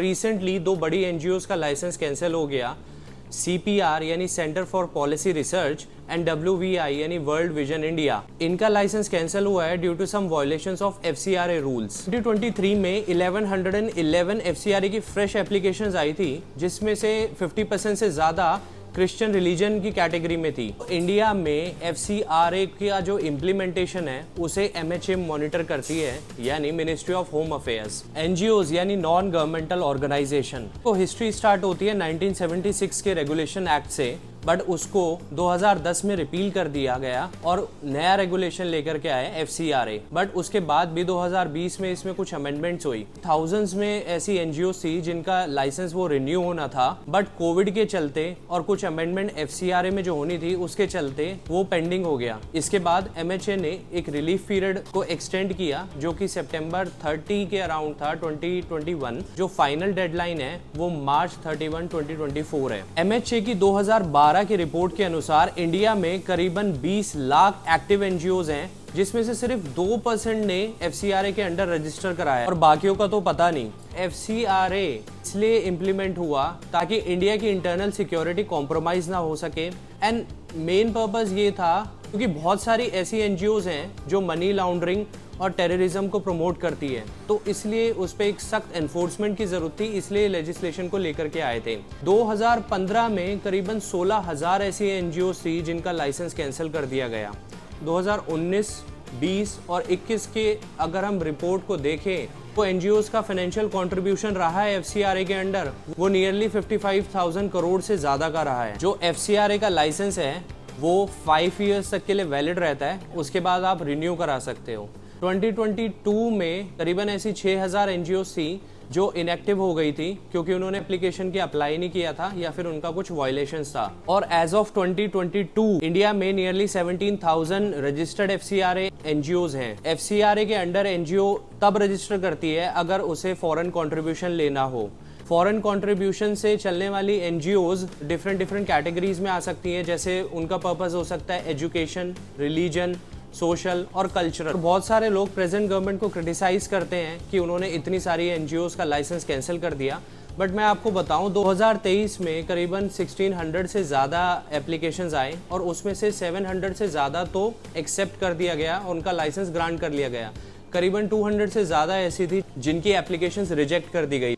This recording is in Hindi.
रिसेंटली दो बड़ी एनजीओज का लाइसेंस कैंसिल हो गया। CPR यानी centre for policy research and WVI यानी वर्ल्ड विजन इंडिया, इनका लाइसेंस कैंसिल हुआ है due to some violations of FCRA rules. 2023 में 1111 FCRA की फ्रेश एप्लीकेशंस आई थी, जिसमें से 50% से ज़्यादा क्रिश्चियन रिलीजन की कैटेगरी में थी। इंडिया में FCRA का जो इम्प्लीमेंटेशन है उसे MHA मॉनिटर करती है, यानी ministry of home affairs. NGOs यानी नॉन गवर्नमेंटल ऑर्गेनाइजेशन को हिस्ट्री स्टार्ट होती है 1976 के रेगुलेशन एक्ट से, बट उसको 2010 में रिपील कर दिया गया और नया रेगुलेशन लेकर के आए FCRA। बट उसके बाद भी 2020 में इसमें कुछ अमेंडमेंट्स हुई। थाउजेंड्स में ऐसी NGOs थी जिनका लाइसेंस वो रिन्यू होना था, बट कोविड के चलते और कुछ अमेंडमेंट FCRA में जो होनी थी उसके चलते वो पेंडिंग हो गया। इसके बाद MHA ने एक रिलीफ पीरियड को एक्सटेंड किया, जो कि सितंबर 30 के अराउंड था 2021। जो फाइनल डेडलाइन है वो मार्च 31, 2024 है। MHA की 2012 की रिपोर्ट के अनुसार इंडिया में करीबन 20 लाख एक्टिव NGOs हैं, जिसमें से सिर्फ 2% ने FCRA के अंडर रजिस्टर कराया और बाकियों का तो पता नहीं। FCRA इसलिए इम्प्लीमेंट हुआ ताकि इंडिया की इंटरनल सिक्योरिटी कॉम्प्रोमाइज ना हो सके, एंड मेन पर्पस ये था क्योंकि बहुत सारी ऐसी NGOs हैं जो मनी लॉन्ड्रिंग और टेररिज्म को प्रमोट करती है, तो इसलिए उस पर एक सख्त एनफोर्समेंट की जरूरत थी, इसलिए लेजिस्लेशन को लेकर के आए थे। 2015 में करीबन 16,000 ऐसी NGOs थी जिनका लाइसेंस कैंसिल कर दिया गया। 2019, 20 और 21 के अगर हम रिपोर्ट को देखें तो NGOs का फाइनेंशियल कंट्रीब्यूशन रहा है FCRA के अंडर, वो नियरली 55,000 करोड़ से ज़्यादा का रहा है। जो FCRA का लाइसेंस है वो 5 ईयर्स तक के लिए वैलिड रहता है, उसके बाद आप रिन्यू करा सकते हो। 2022 में करीबन ऐसी 6,000 NGOs थी जो इनएक्टिव हो गई थी क्योंकि उन्होंने एप्लीकेशन की अप्लाई नहीं किया था या फिर उनका कुछ वायलेशंस था। और एज ऑफ 2022 इंडिया में नियरली 17,000 रजिस्टर्ड FCRA NGOs हैं। FCRA के अंडर NGO तब रजिस्टर करती है अगर उसे फॉरेन कंट्रीब्यूशन लेना हो। फॉरेन कंट्रीब्यूशन से चलने वाली NGOs डिफरेंट कैटेगरीज में आ सकती हैं, जैसे उनका पर्पस हो सकता है एजुकेशन, रिलीजन, सोशल और कल्चरल। बहुत सारे लोग प्रेजेंट गवर्नमेंट को क्रिटिसाइज करते हैं कि उन्होंने इतनी सारी NGOs का लाइसेंस कैंसिल कर दिया, बट मैं आपको बताऊं 2023 में करीबन 1600 से ज़्यादा एप्लीकेशंस आए और उसमें से 700 से ज़्यादा तो एक्सेप्ट कर दिया गया, उनका लाइसेंस ग्रांट कर लिया गया। करीबन 200 से ज़्यादा ऐसी थी जिनकी एप्लीकेशंस रिजेक्ट कर दी गई।